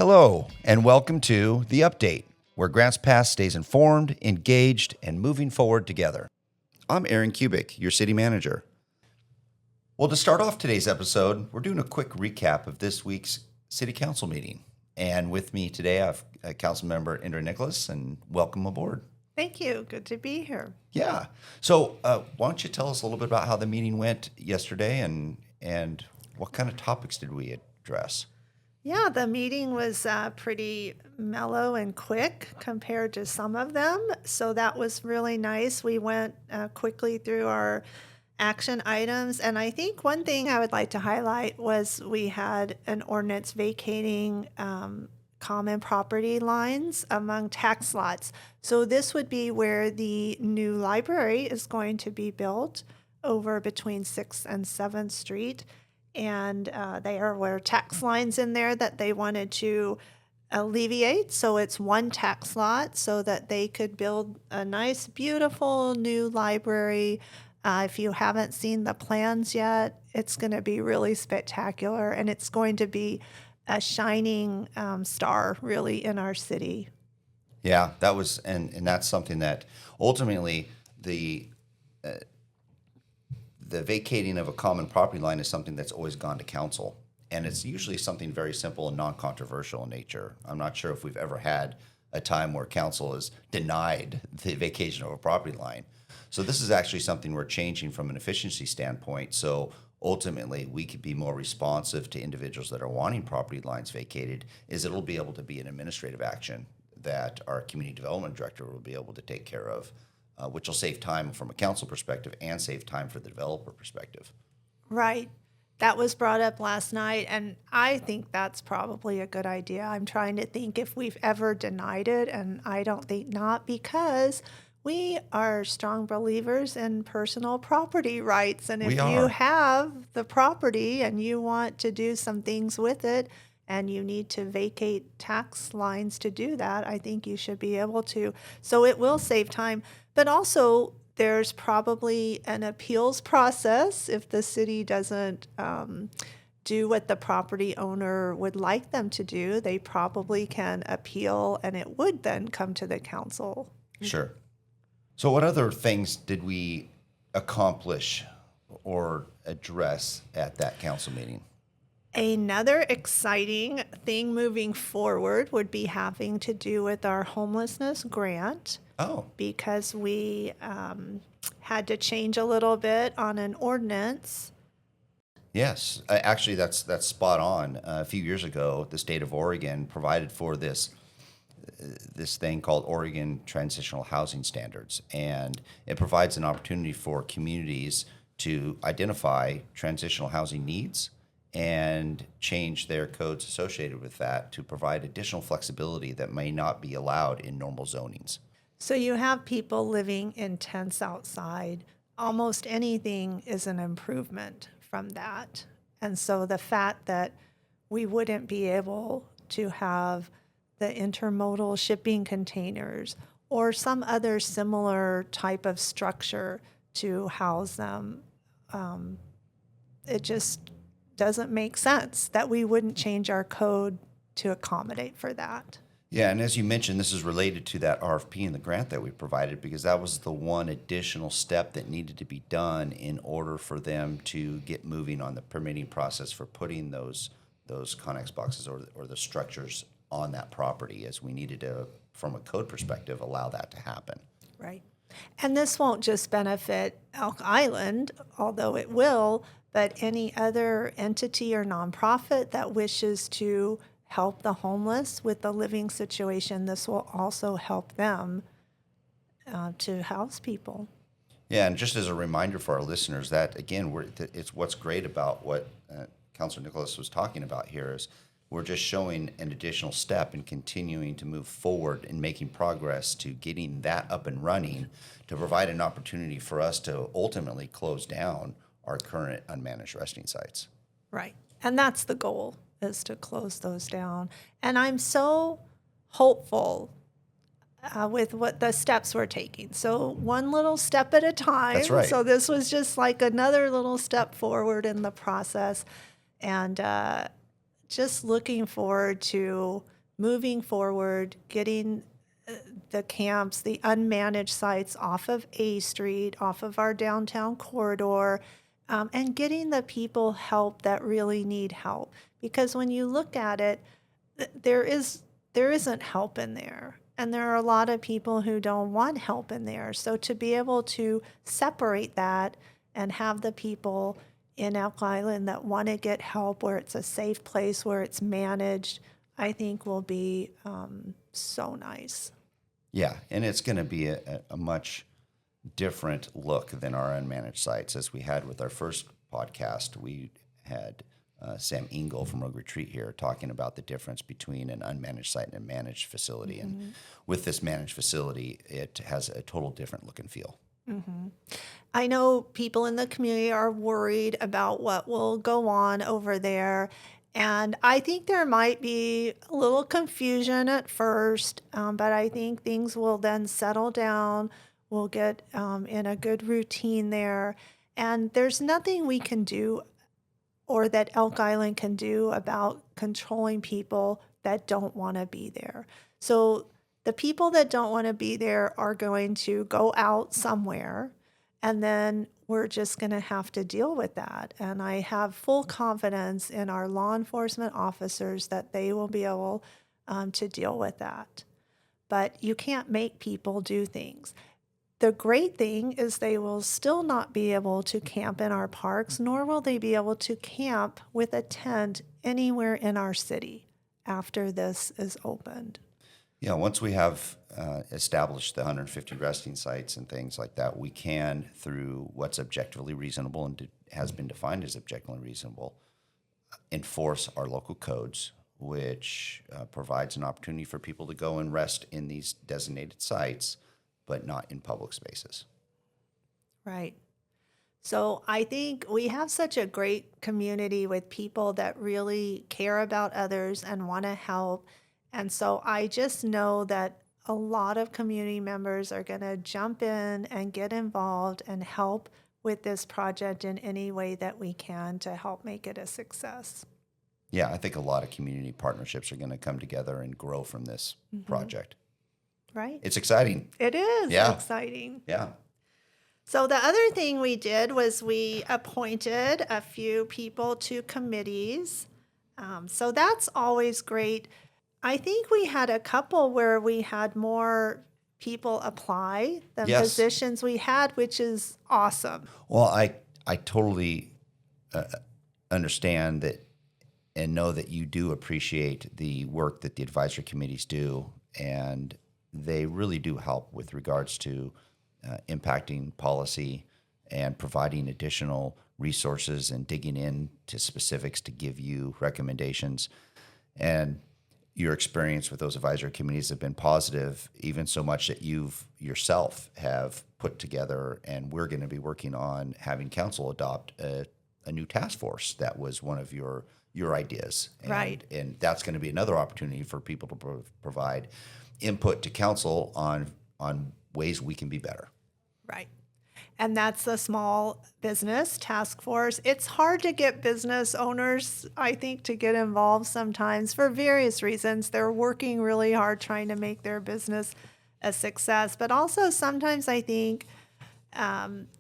Hello, and welcome to The Update, where Grants Pass stays informed, engaged, and moving forward together. I'm Aaron Kubik, your city manager. Well, to start off today's episode, we're doing a quick recap of this week's city council meeting. And with me today, I have council member Indra, and welcome aboard. Thank you. Good to be here. Yeah. So why don't you tell us a little bit about how the meeting went yesterday and what kind of topics did we address? Yeah, the meeting was pretty mellow and quick compared to some of them. So that was really nice. We went quickly through our action items. And I think one thing I would like to highlight was we had an ordinance vacating common property lines among tax lots. So this would be where the new library is going to be built over between 6th and 7th Street. And there were tax lines in there that they wanted to alleviate. So it's one tax lot so that they could build a nice, beautiful new library. If you haven't seen the plans yet, it's going to be really spectacular. And it's going to be a shining star, really, in our city. Yeah, that was, and that's something that ultimately the vacating of a common property line is something that's always gone to council. And it's usually something very simple and non-controversial in nature. I'm not sure if we've ever had a time where council has denied the vacation of a property line. So this is actually something we're changing from an efficiency standpoint. So ultimately, we could be more responsive to individuals that are wanting property lines vacated, is it'll be able to be an administrative action that our community development director will be able to take care of, which will save time from a council perspective and save time for the developer perspective. Right. That was brought up last night, and I think that's probably a good idea. I'm trying to think if we've ever denied it, and I don't think not, because we are strong believers in personal property rights. And if you have the property and you want to do some things with it and you need to vacate tax lines to do that, I think you should be able to. So it will save time. But also, there's probably an appeals process if the city doesn't do what the property owner would like them to do. They probably can appeal, and it would then come to the council. Sure. So what other things did we accomplish or address at that council meeting? Another exciting thing moving forward would be having to do with our homelessness grant. Oh. Because we had to change a little bit on an ordinance. Yes, actually that's spot on. A few years ago, the state of Oregon provided for this thing called Oregon Transitional Housing Standards, and it provides an opportunity for communities to identify transitional housing needs and change their codes associated with that to provide additional flexibility that may not be allowed in normal zonings. So you have people living in tents outside. Almost anything is an improvement from that. And so the fact that we wouldn't be able to have the intermodal shipping containers or some other similar type of structure to house them, it just doesn't make sense that we wouldn't change our code to accommodate for that. Yeah, and as you mentioned, this is related to that RFP and the grant that we provided, because that was the one additional step that needed to be done in order for them to get moving on the permitting process for putting those Connex boxes or the structures on that property, as we needed to, from a code perspective, allow that to happen. Right. And this won't just benefit Elk Island, although it will, but any other entity or nonprofit that wishes to help the homeless with the living situation, this will also help them to house people. Yeah, and just as a reminder for our listeners, that again, it's what's great about what Councilor Nicholas was talking about here is we're just showing an additional step in continuing to move forward and making progress to getting that up and running to provide an opportunity for us to ultimately close down our current unmanaged resting sites. Right, and that's the goal, is to close those down. And I'm so hopeful with what the steps we're taking. So one little step at a time. That's right. So this was just like another little step forward in the process. And just looking forward to moving forward, getting the camps, the unmanaged sites off of A Street, off of our downtown corridor, and getting the people help that really need help. Because when you look at it, there isn't help in there. And there are a lot of people who don't want help in there. So to be able to separate that and have the people in Elk Island that want to get help, where it's a safe place, where it's managed, I think will be so nice. Yeah, and it's going to be a much different look than our unmanaged sites. As we had with our first podcast, we had Sam Engel from Rogue Retreat here talking about the difference between an unmanaged site and a managed facility. Mm-hmm. And with this managed facility, it has a total different look and feel. Mm-hmm. I know people in the community are worried about what will go on over there. And I think there might be a little confusion at first, but I think things will then settle down. We'll get in a good routine there. And there's nothing we can do or that Elk Island can do about controlling people that don't want to be there. So the people that don't want to be there are going to go out somewhere, and then we're just going to have to deal with that. And I have full confidence in our law enforcement officers that they will be able to deal with that. But you can't make people do things. The great thing is they will still not be able to camp in our parks, nor will they be able to camp with a tent anywhere in our city after this is opened. Yeah, once we have established the 150 resting sites and things like that, we can, through what's objectively reasonable and has been defined as objectively reasonable, enforce our local codes, which provides an opportunity for people to go and rest in these designated sites, but not in public spaces. Right. So I think we have such a great community with people that really care about others and want to help. And so I just know that a lot of community members are going to jump in and get involved and help with this project in any way that we can to help make it a success. Yeah, I think a lot of community partnerships are going to come together and grow from this project. Right. It's exciting. It is exciting. Yeah. So the other thing we did was we appointed a few people to committees. So that's always great. I think we had a couple where we had more people apply than positions we had, which is awesome. Well, I totally understand that and know that you do appreciate the work that the advisory committees do, and they really do help with regards to impacting policy and providing additional resources and digging into specifics to give you recommendations. And your experience with those advisory committees have been positive, even so much that you've yourself have put together, and we're going to be working on having council adopt a new task force that was one of your ideas. And, right. And that's going to be another opportunity for people to provide input to council on ways we can be better. Right. And that's the small business task force. It's hard to get business owners, I think, to get involved sometimes for various reasons. They're working really hard trying to make their business a success. But also sometimes I think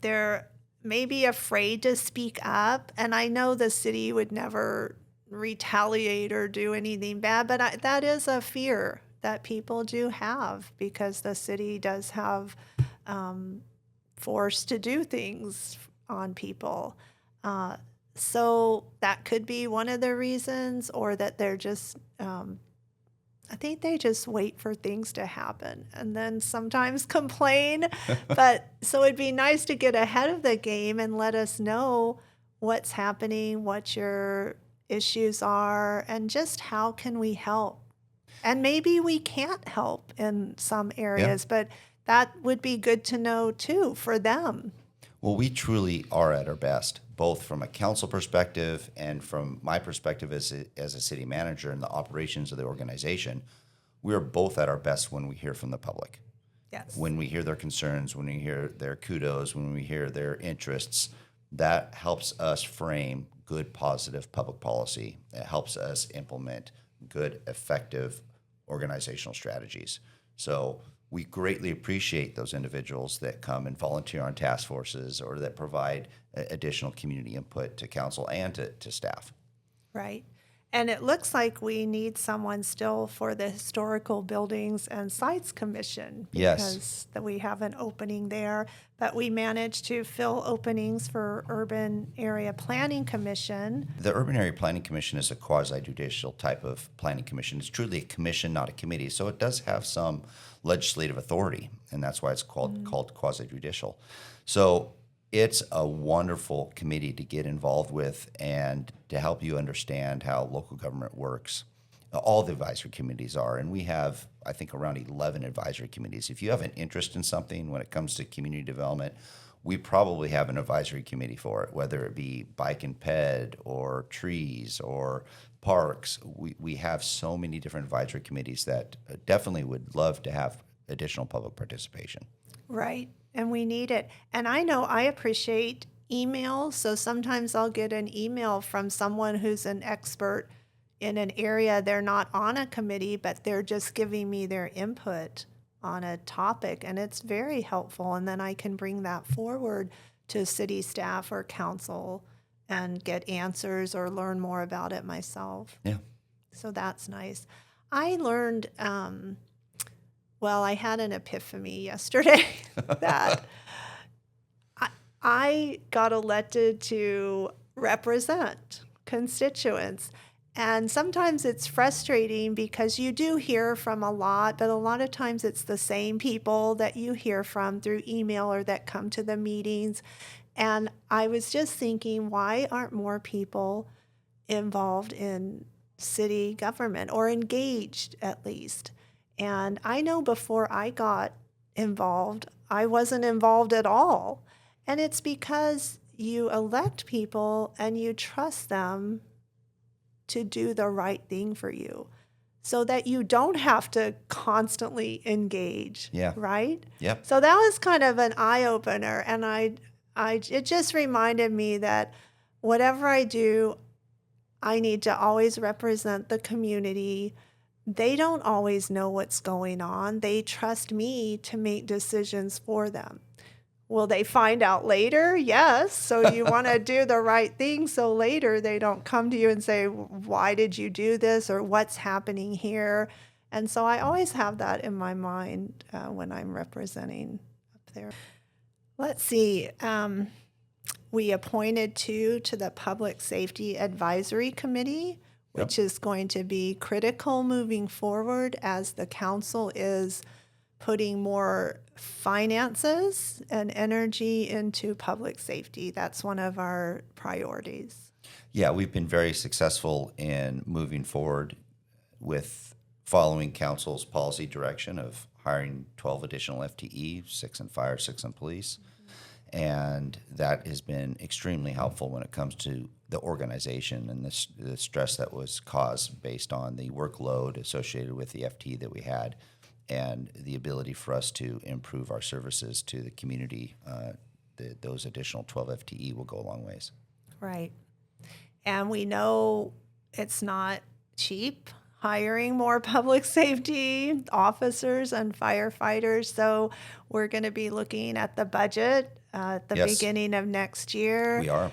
they're maybe afraid to speak up. And I know the city would never retaliate or do anything bad, but that is a fear that people do have because the city does have force to do things on people. So that could be one of the reasons, or that they're just, I think they just wait for things to happen and then sometimes complain. But so it'd be nice to get ahead of the game and let us know what's happening, what your issues are, and just how can we help. And maybe we can't help in some areas, but that would be good to know too for them. Well, we truly are at our best, both from a council perspective and from my perspective as a city manager and the operations of the organization. We are both at our best when we hear from the public. Yes. When we hear their concerns, when we hear their kudos, when we hear their interests, that helps us frame good, positive public policy. It helps us implement good, effective organizational strategies. So we greatly appreciate those individuals that come and volunteer on task forces or that provide additional community input to council and to staff. Right. And it looks like we need someone still for the Historical Buildings and Sites Commission Yes. because we have an opening there. But we managed to fill openings for Urban Area Planning Commission. The Urban Area Planning Commission is a quasi-judicial type of planning commission. It's truly a commission, not a committee. So it does have some legislative authority, and that's why it's called quasi-judicial. So it's a wonderful committee to get involved with and to help you understand how local government works. All the advisory committees are, and we have, I think, around 11 advisory committees. If you have an interest in something when it comes to community development, we probably have an advisory committee for it, whether it be bike and ped or trees or parks. We have so many different advisory committees that definitely would love to have additional public participation. Right. And we need it. And I know I appreciate emails. So sometimes I'll get an email from someone who's an expert in an area. They're not on a committee, but they're just giving me their input on a topic. And it's very helpful. And then I can bring that forward to city staff or council and get answers or learn more about it myself. Yeah. So that's nice. I learned, I had an epiphany yesterday that I got elected to represent constituents. And sometimes it's frustrating because you do hear from a lot, but a lot of times it's the same people that you hear from through email or that come to the meetings. And I was just thinking, why aren't more people involved in city government or engaged at least? And I know before I got involved, I wasn't involved at all. And it's because you elect people and you trust them to do the right thing for you so that you don't have to constantly engage. Yeah. Right? Yep. So that was kind of an eye-opener. And it just reminded me that whatever I do, I need to always represent the community. They don't always know what's going on. They trust me to make decisions for them. Will they find out later? Yes. So you want to do the right thing so later they don't come to you and say, why did you do this or what's happening here? And so I always have that in my mind when I'm representing up there. Let's see. We appointed two to the Public Safety Advisory Committee, which is going to be critical moving forward as the council is putting more finances and energy into public safety. That's one of our priorities. Yeah, we've been very successful in moving forward with following council's policy direction of hiring 12 additional FTE, 6 in fire, 6 in police. And that has been extremely helpful when it comes to the organization and the stress that was caused based on the workload associated with the FTE that we had and the ability for us to improve our services to the community. Those additional 12 FTE will go a long ways. Right. And we know it's not cheap hiring more public safety officers and firefighters. So we're going to be looking at the budget at the beginning of next year. We are.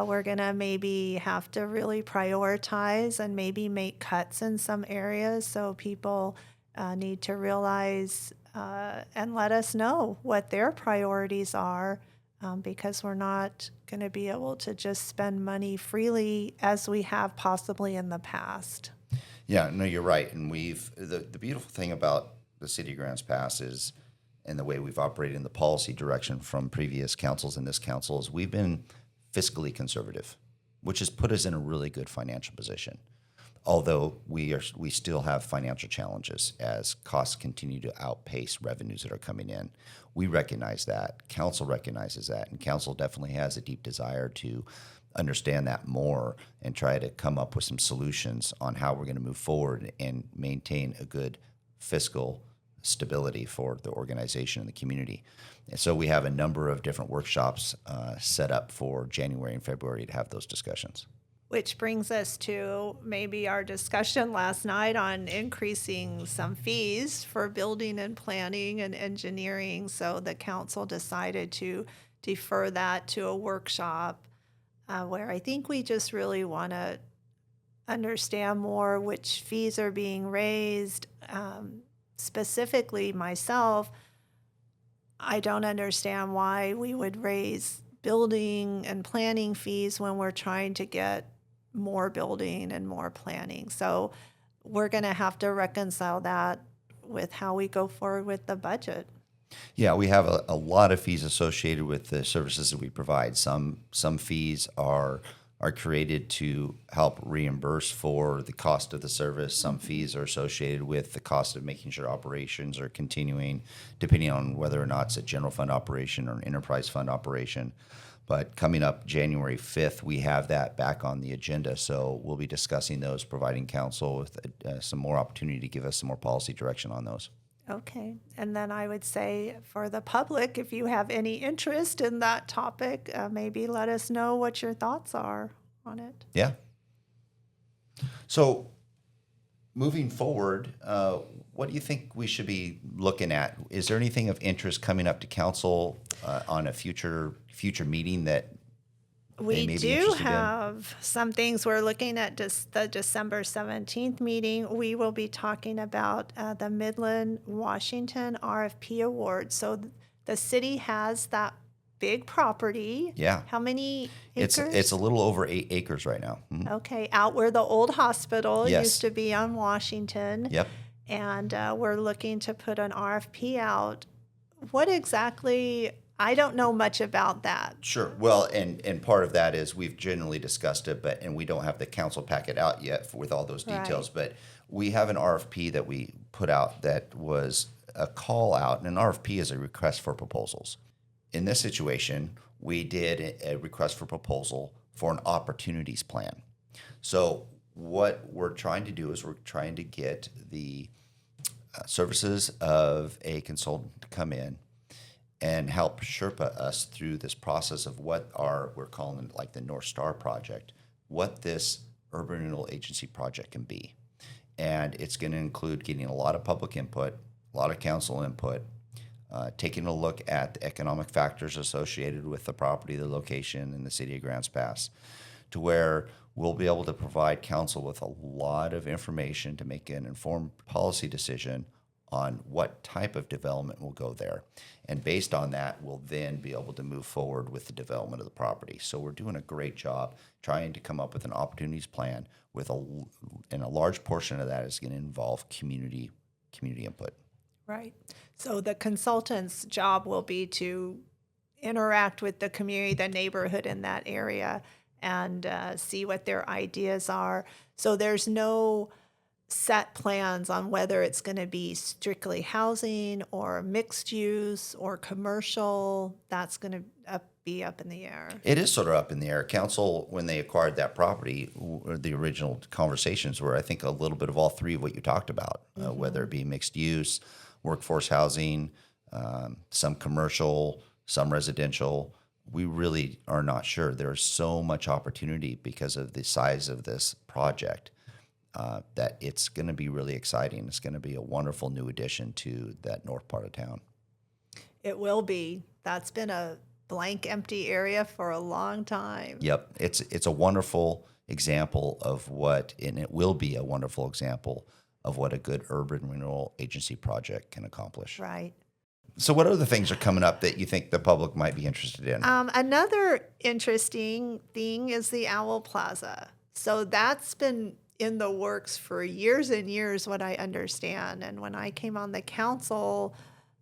We're going to maybe have to really prioritize and maybe make cuts in some areas. So people need to realize and let us know what their priorities are because we're not going to be able to just spend money freely as we have possibly in the past. Yeah, no, you're right. And the beautiful thing about the City Grants Pass is, and the way we've operated in the policy direction from previous councils and this council is we've been fiscally conservative, which has put us in a really good financial position. Although we still have financial challenges as costs continue to outpace revenues that are coming in. We recognize that. Council recognizes that. And council definitely has a deep desire to understand that more and try to come up with some solutions on how we're going to move forward and maintain a good fiscal stability for the organization and the community. And so we have a number of different workshops set up for January and February to have those discussions. Which brings us to maybe our discussion last night on increasing some fees for building and planning and engineering. So the council decided to defer that to a workshop where I think we just really want to understand more which fees are being raised. Specifically, myself, I don't understand why we would raise building and planning fees when we're trying to get more building and more planning. So we're going to have to reconcile that with how we go forward with the budget. Yeah, we have a lot of fees associated with the services that we provide. Some fees are created to help reimburse for the cost of the service. Some fees are associated with the cost of making sure operations are continuing, depending on whether or not it's a general fund operation or an enterprise fund operation. But coming up January 5th, we have that back on the agenda. So we'll be discussing those, providing council with some more opportunity to give us some more policy direction on those. Okay. And then I would say for the public, if you have any interest in that topic, maybe let us know what your thoughts are on it. Yeah. So moving forward, what do you think we should be looking at? Is there anything of interest coming up to council on a future meeting that we may be do interested have some things. We're looking at the December 17th meeting. We will be talking about the Midland, Washington RFP award. So the city has that big property. Yeah. How many acres? It's a little over 8 acres right now. Mhm. Okay, out where the old hospital Yes. used to be on Washington. Yep. And we're looking to put an RFP out. What exactly? I don't know much about that. Sure. Well, and part of that is we've generally discussed it, and we don't have the council packet out yet with all those details. Right. But we have an RFP that we put out that was a call out, and an RFP is a request for proposals. In this situation, we did a request for proposal for an opportunities plan. So what we're trying to do is we're trying to get the services of a consultant to come in and help Sherpa us through this process of what we're calling like the North Star project, what this urban renewal agency project can be. And it's going to include getting a lot of public input, a lot of council input, taking a look at the economic factors associated with the property, the location, and the city of Grants Pass, to where we'll be able to provide council with a lot of information to make an informed policy decision on what type of development will go there. And based on that, we'll then be able to move forward with the development of the property. So we're doing a great job trying to come up with an opportunities plan and a large portion of that is going to involve community input. Right. So the consultant's job will be to interact with the community, the neighborhood in that area, and see what their ideas are. So there's no set plans on whether it's going to be strictly housing or mixed use or commercial. That's going to be up in the air. It is sort of up in the air. Council, when they acquired that property, the original conversations were, I think, a little bit of all three of what you talked about, whether it be mixed use, workforce housing, some commercial, some residential. We really are not sure. There's so much opportunity because of the size of this project that it's going to be really exciting. It's going to be a wonderful new addition to that north part of town. It will be. That's been a blank, empty area for a long time. Yep. It's a wonderful example of and it will be a wonderful example of what a good urban renewal agency project can accomplish. Right. So what other things are coming up that you think the public might be interested in? Another interesting thing is the Owl Plaza. So that's been in the works for years and years, what I understand. And when I came on the council,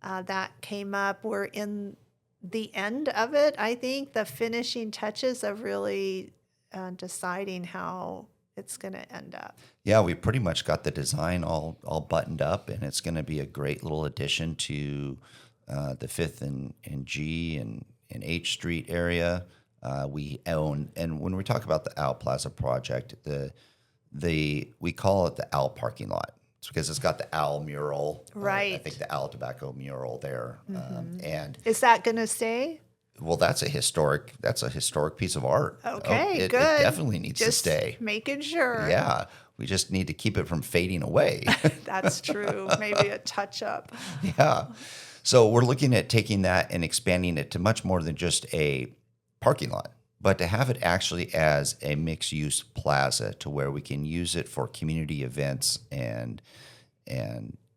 that came up. We're in the end of it, I think, the finishing touches of really deciding how it's going to end up. Yeah, we pretty much got the design all buttoned up, and it's going to be a great little addition to the 5th and G and H Street area. We own, and when we talk about the Owl Plaza project, we call it the Owl parking lot. because it's got the owl mural. I Right. think the owl tobacco mural there. And Is that going to stay? well, that's a historic piece of art. Okay, It good. definitely needs to Just stay. making sure. Yeah. We just need to keep it from fading away. That's true. Maybe a touch up. Yeah. So we're looking at taking that and expanding it to much more than just a parking lot, but to have it actually as a mixed-use plaza to where we can use it for community events, and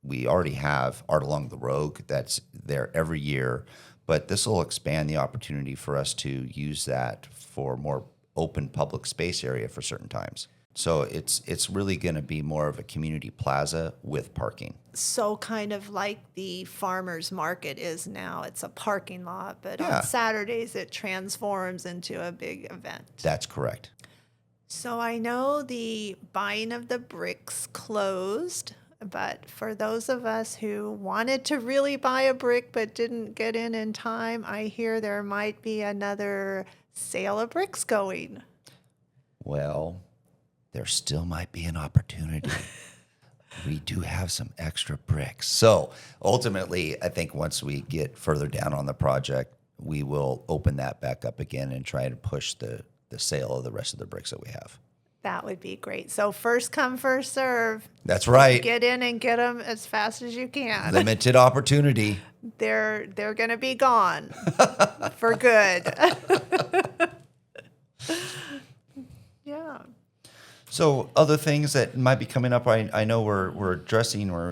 we already have Art Along the Rogue that's there every year, but this will expand the opportunity for us to use that for more open public space area for certain times. So it's really going to be more of a community plaza with parking. So kind of like the farmers market is now. It's a parking lot, but Yeah. on Saturdays it transforms into a big event. That's correct. So I know the buying of the bricks closed, but for those of us who wanted to really buy a brick but didn't get in time, I hear there might be another sale of bricks going. Well, there still might be an opportunity. We do have some extra bricks. So ultimately, I think once we get further down on the project, we will open that back up again and try to push the sale of the rest of the bricks that we have. That would be great. So first come, first serve. That's right. Get in and get them as fast as you can. Limited opportunity. They're going to be gone for good. Yeah. So other things that might be coming up, I know we're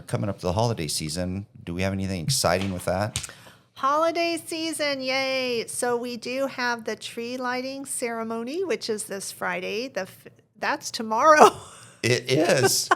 coming up to the holiday season. Do we have anything exciting with that? Holiday season, yay. So we do have the tree lighting ceremony, which is this Friday. That's tomorrow. It is.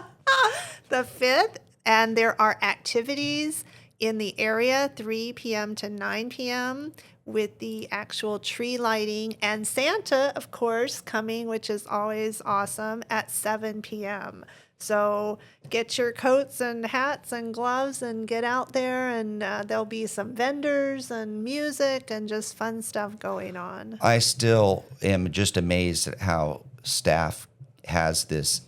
The 5th, and there are activities in the area 3 p.m. to 9 p.m. with the actual tree lighting, and Santa, of course, coming, which is always awesome, at 7 p.m. So get your coats and hats and gloves and get out there, and there'll be some vendors and music and just fun stuff going on. I still am just amazed at how staff has this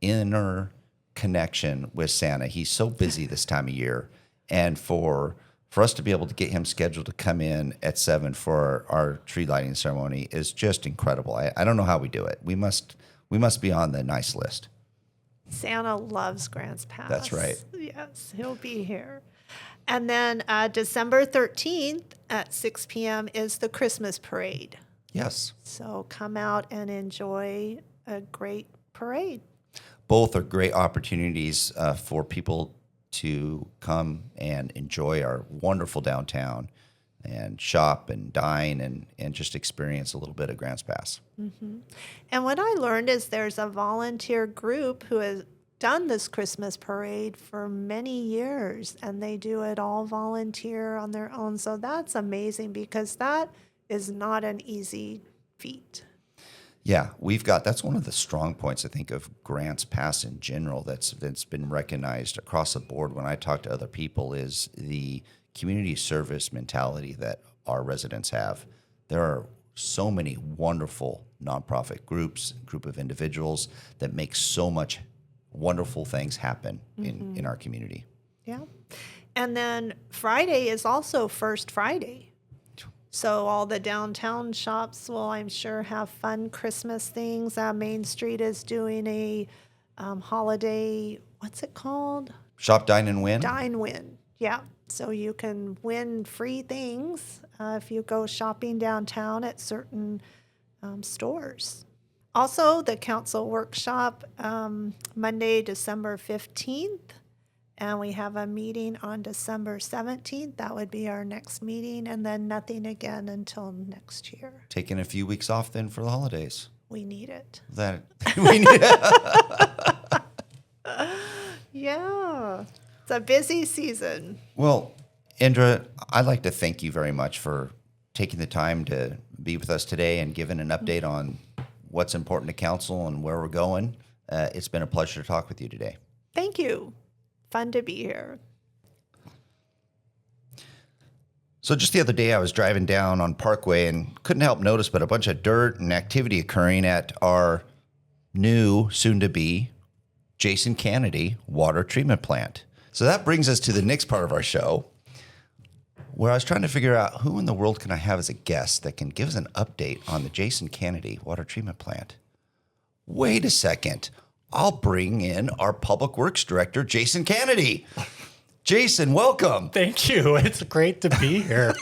inner connection with Santa. He's so busy this time of year, and for us to be able to get him scheduled to come in at 7 for our tree lighting ceremony is just incredible. I don't know how we do it. We must be on the nice list. Santa loves Grants Pass. That's right. Yes, he'll be here. And then December 13th at 6 p.m. is the Christmas parade. Yes. So come out and enjoy a great parade. Both are great opportunities for people to come and enjoy our wonderful downtown and shop and dine and just experience a little bit of Grants Pass. Mm-hmm. And what I learned is there's a volunteer group who has done this Christmas parade for many years, and they do it all volunteer on their own. So that's amazing, because that is not an easy feat. Yeah, that's one of the strong points, I think, of Grants Pass in general that's been recognized across the board when I talk to other people, is the community service mentality that our residents have. There are so many wonderful nonprofit group of individuals that make so much wonderful things happen in our community. Yeah. And then Friday is also First Friday. So all the downtown shops will, I'm sure, have fun Christmas things. Main Street is doing a holiday, what's it called? Shop, dine, and win? Dine, win. Yeah. So you can win free things if you go shopping downtown at certain stores. Also, the council workshop, Monday, December 15th. And we have a meeting on December 17th. That would be our next meeting, and then nothing again until next year. Taking a few weeks off then for the holidays. We need it. We need it. Yeah. It's a busy season. Well, Indra, I'd like to thank you very much for taking the time to be with us today and giving an update on what's important to council and where we're going. It's been a pleasure to talk with you today. Thank you. Fun to be here. So just the other day, I was driving down on Parkway and couldn't help notice but a bunch of dirt and activity occurring at our new, soon-to-be, Jason Canady water treatment plant. So that brings us to the next part of our show, where I was trying to figure out who in the world can I have as a guest that can give us an update on the Jason Canady water treatment plant. Wait a second. I'll bring in our Public Works Director, Jason Canady. Jason, welcome. Thank you. It's great to be here.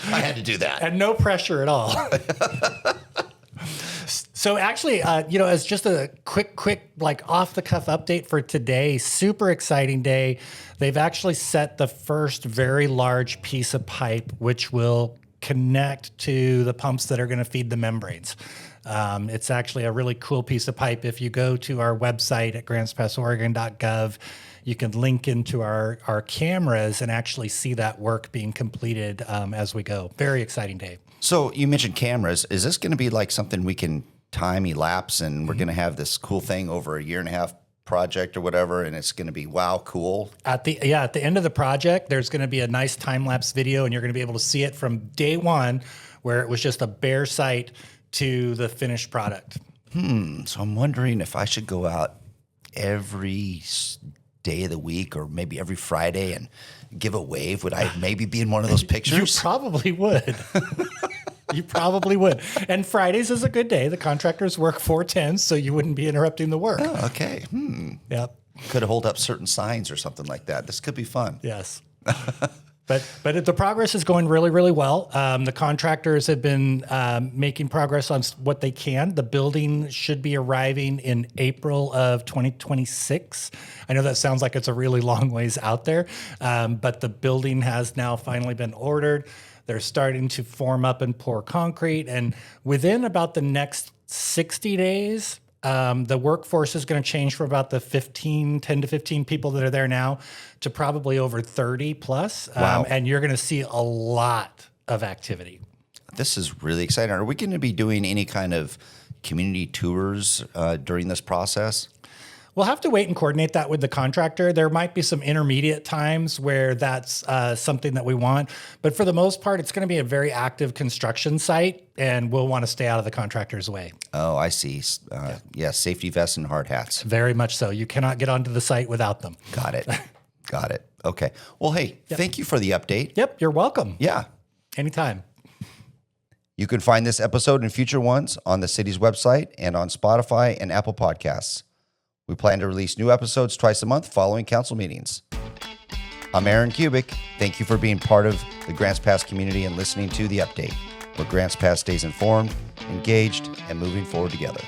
I had to do that. And no pressure at all. So actually, as just a quick, like off the cuff update for today, super exciting day. They've actually set the first very large piece of pipe, which will connect to the pumps that are going to feed the membranes. It's actually a really cool piece of pipe. If you go to our website at grantspassoregon.gov, you can link into our cameras and actually see that work being completed as we go. Very exciting day. So you mentioned cameras. Is this going to be like something we can time elapse and we're going to have this cool thing over a 1.5-year project or whatever, and it's going to be wow, cool? At the end of the project, there's going to be a nice time-lapse video, and you're going to be able to see it from day one, where it was just a bare site, to the finished product. So I'm wondering if I should go out every day of the week or maybe every Friday and give a wave. Would I maybe be in one of those pictures? You probably would. You probably would. And Fridays is a good day. The contractors work 4/10, so you wouldn't be interrupting the work. Oh, okay. Yep. Could hold up certain signs or something like that. This could be fun. Yes. But the progress is going really, really well. The contractors have been making progress on what they can. The building should be arriving in April of 2026. I know that sounds like it's a really long ways out there, but the building has now finally been ordered. They're starting to form up and pour concrete. And within about the next 60 days, the workforce is going to change from about the 10 to 15 people that are there now to probably over 30 plus. Wow. And you're going to see a lot of activity. This is really exciting. Are we going to be doing any kind of community tours during this process? We'll have to wait and coordinate that with the contractor. There might be some intermediate times where that's something that we want. But for the most part, it's going to be a very active construction site, and we'll want to stay out of the contractor's way. Oh, I see. Yeah, safety vests and hard hats. Very much so. You cannot get onto the site without them. Got it. Got it. Okay. Well, hey, thank you for the update. Yep, you're welcome. Yeah. Anytime. You can find this episode and future ones on the city's website and on Spotify and Apple Podcasts. We plan to release new episodes twice a month following council meetings. I'm Aaron Kubik. Thank you for being part of the Grants Pass community and listening to The Update, where Grants Pass stays informed, engaged, and moving forward together.